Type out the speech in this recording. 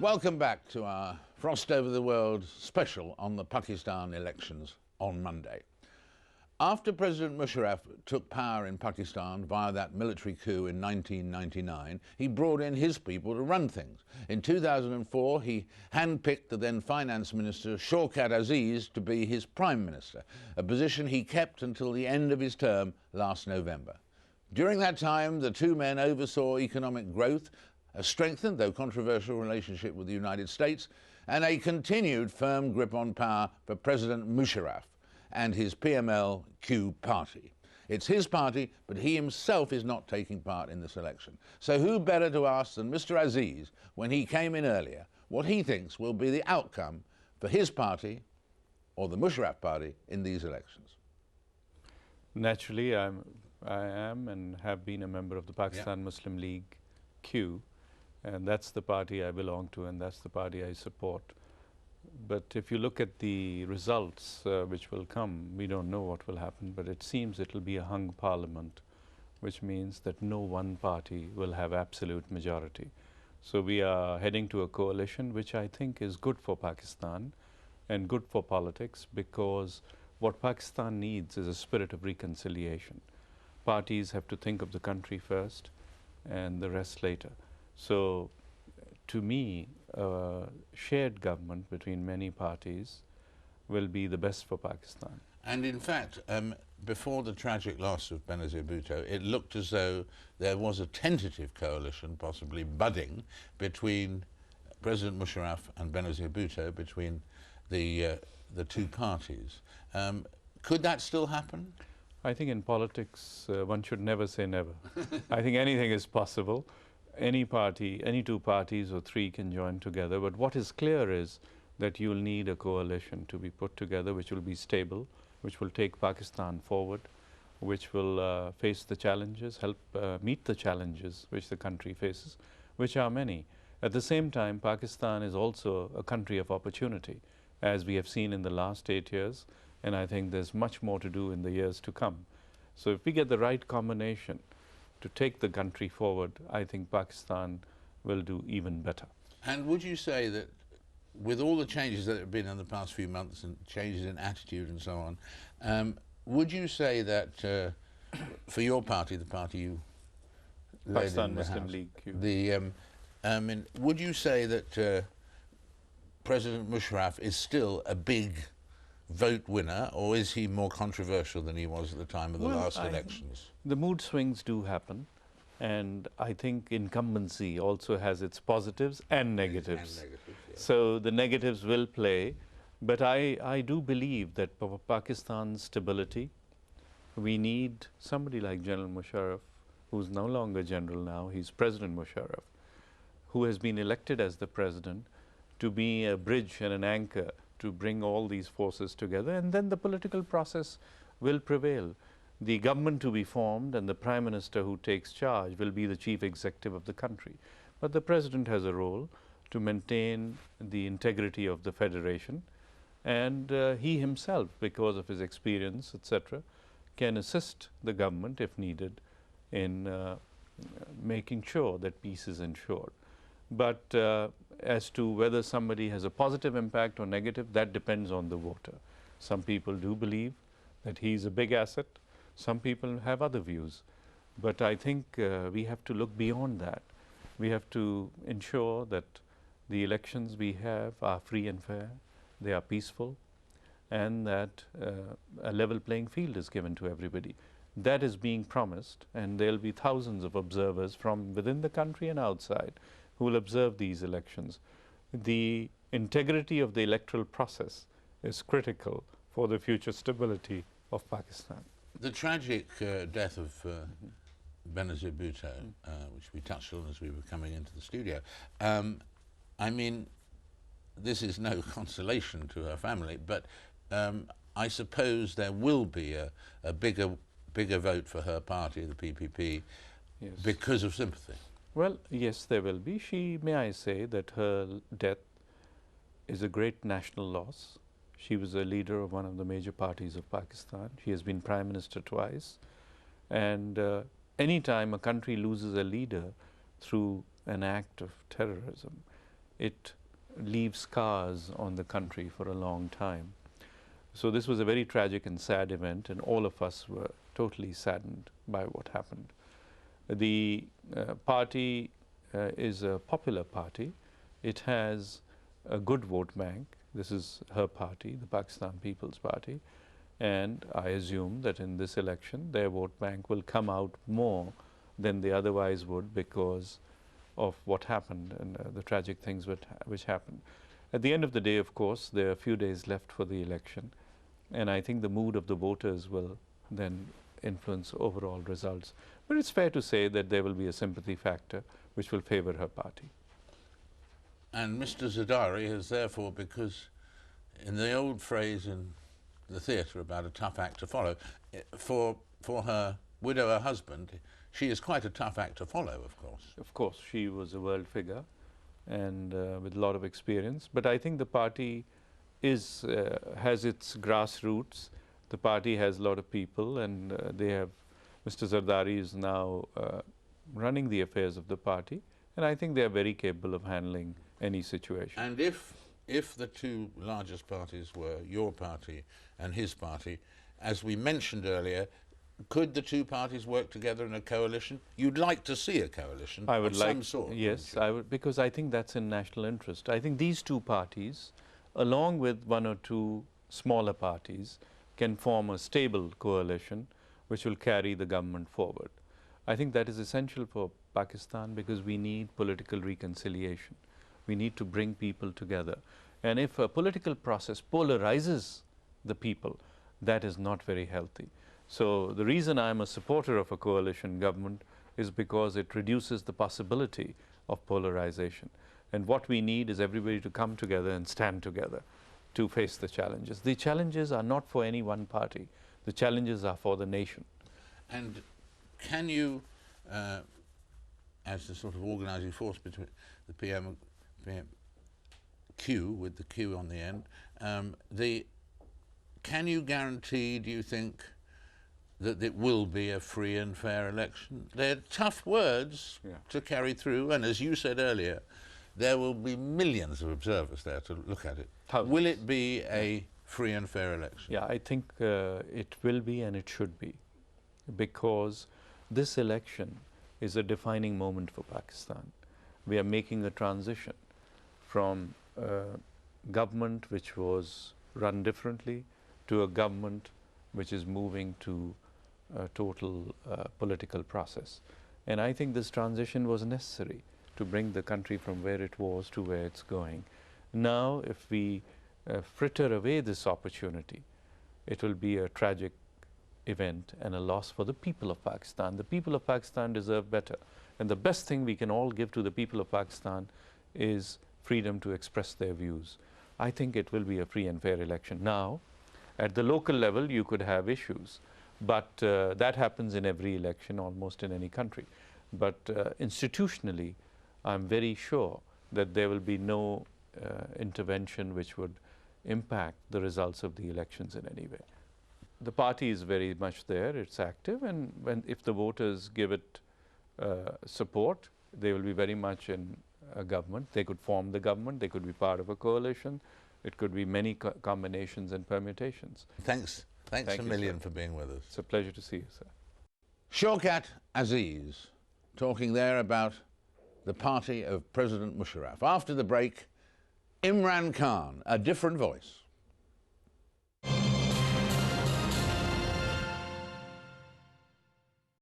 Welcome back to our Frost Over the World special on the Pakistan elections on Monday. After President Musharraf took power in Pakistan via that military coup in 1999, he brought in his people to run things. In 2004, he handpicked the then Finance Minister Shaukat Aziz to be his Prime Minister, a position he kept until the end of his term last November. During that time, the two men oversaw economic growth, a strengthened, though controversial, relationship with the United States, and a continued firm grip on power for President Musharraf and his PML-Q party. It's his party, but he himself is not taking part in this election. So who better to ask than Mr. Aziz, when he came in earlier, what he thinks will be the outcome for his party or the Musharraf party in these elections? Naturally, I am and have been a member of the Pakistan Muslim League Q, and that's the party I belong to and that's the party I support. But if you look at the results which will come, we don't know what will happen, but it seems it will be a hung parliament, which means that no one party will have absolute majority. So we are heading to a coalition which I think is good for Pakistan and good for politics, because what Pakistan needs is a spirit of reconciliation. Parties have to think of the country first and the rest later. So to me, shared government between many parties will be the best for Pakistan. And in fact, before the tragic loss of Benazir Bhutto, it looked as though there was a tentative coalition, possibly budding, between President Musharraf and Benazir Bhutto, between the two parties. Could that still happen? I think in politics, one should never say never. I think anything is possible. Any party, any two parties or three can join together, but what is clear is that you'll need a coalition to be put together which will be stable, which will take Pakistan forward, which will face the challenges, help meet the challenges which the country faces, which are many. At the same time, Pakistan is also a country of opportunity, as we have seen in the last 8 years, and I think there's much more to do in the years to come. So if we get the right combination to take the country forward, I think Pakistan will do even better. And would you say that with all the changes that have been in the past few months and changes in attitude and so on, would you say that for your party, the party you led Pakistan in the Muslim House, League, would you say that President Musharraf is still a big vote winner, or is he more controversial than he was at the time of the last elections? The mood swings do happen, and I think incumbency also has its positives and negatives. So the negatives will play, but I do believe that for Pakistan's stability, we need somebody like General Musharraf, who's no longer general now, he's President Musharraf, who has been elected as the president, to be a bridge and an anchor to bring all these forces together, and then the political process will prevail. The government to be formed and the Prime Minister who takes charge will be the chief executive of the country. But the President has a role to maintain the integrity of the federation, and he himself, because of his experience, etc., can assist the government if needed in making sure that peace is ensured. But as to whether somebody has a positive impact or negative, that depends on the voter. Some people do believe that he's a big asset. Some people have other views. But I think we have to look beyond that. We have to ensure that the elections we have are free and fair, they are peaceful, and that a level playing field is given to everybody. That is being promised, and there'll be thousands of observers from within the country and outside who will observe these elections. The integrity of the electoral process is critical for the future stability of Pakistan. The tragic death of Benazir Bhutto, which we touched on as we were coming into the studio, I mean, this is no consolation to her family, but I suppose there will be a bigger vote for her party, the PPP, Yes. because of sympathy. Well, yes, there will be. May I say that her death is a great national loss. She was a leader of one of the major parties of Pakistan. She has been Prime Minister twice. And any time a country loses a leader through an act of terrorism, it leaves scars on the country for a long time. So this was a very tragic and sad event, and all of us were totally saddened by what happened. The party is a popular party. It has a good vote bank. This is her party, the Pakistan People's Party, and I assume that in this election their vote bank will come out more than they otherwise would because of what happened and the tragic things which happened. At the end of the day, of course, there are a few days left for the election, and I think the mood of the voters will then influence overall results. But it's fair to say that there will be a sympathy factor which will favor her party. And Mr. Zardari has therefore, because in the old phrase in the theatre about a tough act to follow, for her widower husband, she is quite a tough act to follow, of course. Of course, she was a world figure and with a lot of experience. But I think the party has its grassroots. The party has a lot of people, and they have, Mr. Zardari is now running the affairs of the party, and I think they are very capable of handling any situation. And if the two largest parties were your party and his party, as we mentioned earlier, could the two parties work together in a coalition? You'd like to see a coalition of some sort. Yes, I would, because I think that's in national interest. I think these two parties, along with one or two smaller parties, can form a stable coalition which will carry the government forward. I think that is essential for Pakistan because we need political reconciliation. We need to bring people together. And if a political process polarizes the people, that is not very healthy. So the reason I'm a supporter of a coalition government is because it reduces the possibility of polarization. And what we need is everybody to come together and stand together to face the challenges. The challenges are not for any one party. The challenges are for the nation. And can you, as the sort of organising force between the PMQ, with the Q on the end, can you guarantee, do you think, that it will be a free and fair election? They're tough words to carry through, and as you said earlier, there will be millions of observers there to look at it. Will it be a free and fair election? Yeah, I think it will be and it should be, because this election is a defining moment for Pakistan. We are making a transition from a government which was run differently to a government which is moving to a total political process. And I think this transition was necessary to bring the country from where it was to where it's going. Now, if we fritter away this opportunity, it will be a tragic event and a loss for the people of Pakistan. The people of Pakistan deserve better. And the best thing we can all give to the people of Pakistan is freedom to express their views. I think it will be a free and fair election. Now, at the local level, you could have issues, but that happens in every election, almost in any country. But institutionally, I'm very sure that there will be no intervention which would impact the results of the elections in any way. The party is very much there, it's active, and if the voters give it support, they will be very much in a government. They could form the government, they could be part of a coalition. It could be many combinations and permutations. Thanks a million for being with us. It's a pleasure to see you, sir. Shaukat Aziz, talking there about the party of President Musharraf. After the break, Imran Khan, a different voice.